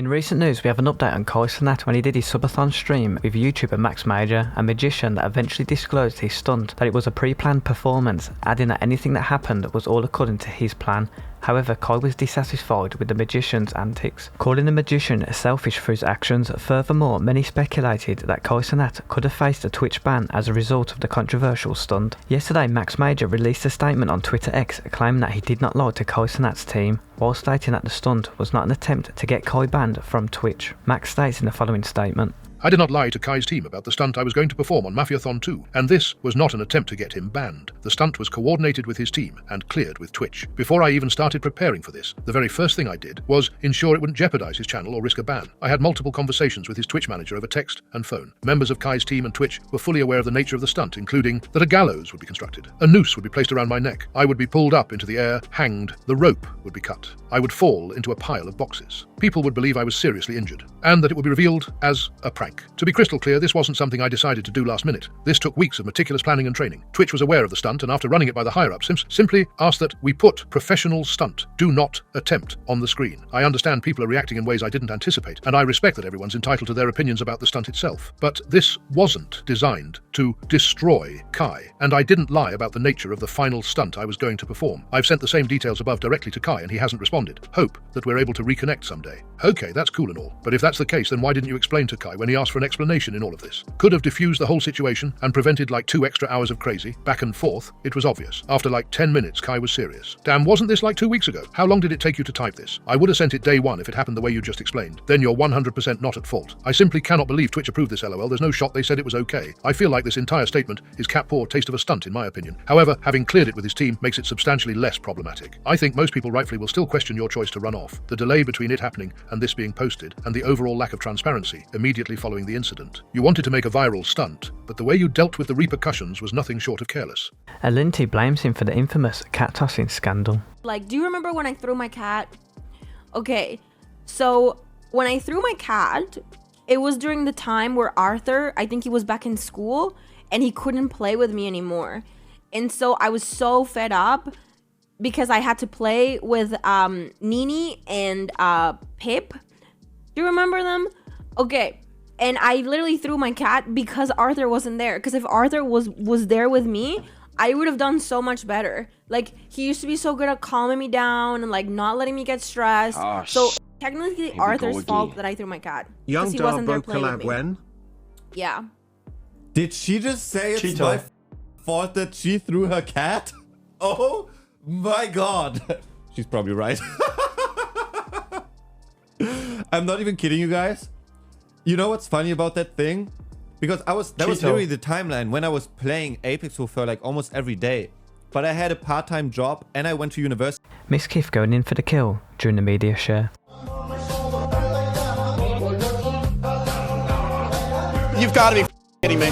In recent news, we have an update on Kai Cenat when he did his subathon stream with YouTuber Max Major, a magician that eventually disclosed his stunt that it was a pre-planned performance, adding that anything that happened was all according to his plan. However, Kai was dissatisfied with the magician's antics, calling the magician selfish for his actions. Furthermore, many speculated that Kai Cenat could have faced a Twitch ban as a result of the controversial stunt. Yesterday, Max Major released a statement on Twitter X claiming that he did not lie to Kai Cenat's team, while stating that the stunt was not an attempt to get Kai banned from Twitch. Max states in the following statement: I did not lie to Kai's team about the stunt I was going to perform on Mafiathon 2, and this was not an attempt to get him banned. The stunt was coordinated with his team and cleared with Twitch. Before I even started preparing for this, the very first thing I did was ensure it wouldn't jeopardize his channel or risk a ban. I had multiple conversations with his Twitch manager over text and phone. Members of Kai's team and Twitch were fully aware of the nature of the stunt, including that a gallows would be constructed, a noose would be placed around my neck, I would be pulled up into the air, hanged, the rope would be cut, I would fall into a pile of boxes. People would believe I was seriously injured, and that it would be revealed as a prank. To be crystal clear, this wasn't something I decided to do last minute. This took weeks of meticulous planning and training. Twitch was aware of the stunt, and after running it by the higher-ups, simply asked that we put professional stunt, do not attempt, on the screen. I understand people are reacting in ways I didn't anticipate, and I respect that everyone's entitled to their opinions about the stunt itself. But this wasn't designed to destroy Kai, and I didn't lie about the nature of the final stunt I was going to perform. I've sent the same details above directly to Kai, and he hasn't responded. Hope that we're able to reconnect someday. Okay, that's cool and all, but if that's the case, then why didn't you explain to Kai when he asked for an explanation in all of this? Could have diffused the whole situation and prevented like 2 extra hours of crazy, back and forth. It was obvious. After like 10 minutes, Kai was serious. Damn, wasn't this like 2 weeks ago? How long did it take you to type this? I would have sent it day one if it happened the way you just explained. Then you're 100% not at fault. I simply cannot believe Twitch approved this, LOL. There's no shot they said it was okay. I feel like this entire statement is cat poor taste of a stunt in my opinion. However, having cleared it with his team makes it substantially less problematic. I think most people rightfully will still question your choice to run off, the delay between it happening and this being posted, and the overall lack of transparency immediately following the incident. You wanted to make a viral stunt, but the way you dealt with the repercussions was nothing short of careless. Alinity blames him for the infamous cat tossing scandal. Like, do you remember when I threw my cat? Okay, so when I threw my cat, it was during the time where Arthur, I think he was back in school, and he couldn't play with me anymore. And so I was so fed up because I had to play with Nini and Pip. Do you remember them? Okay. And I literally threw my cat because Arthur wasn't there. Because if Arthur was there with me, I would have done so much better. Like, he used to be so good at calming me down and like not letting me get stressed. Oh, so technically Arthur's fault that I threw my cat. Young Darbo collab when? Yeah. Did she just say it's my fault that she threw her cat? Oh my god. She's probably right. I'm not even kidding you guys. You know what's funny about that thing? Because that was literally the timeline when I was playing Apex for like almost every day. But I had a part-time job and I went to university. Miss Kiff going in for the kill during the media share. You've got to be kidding me.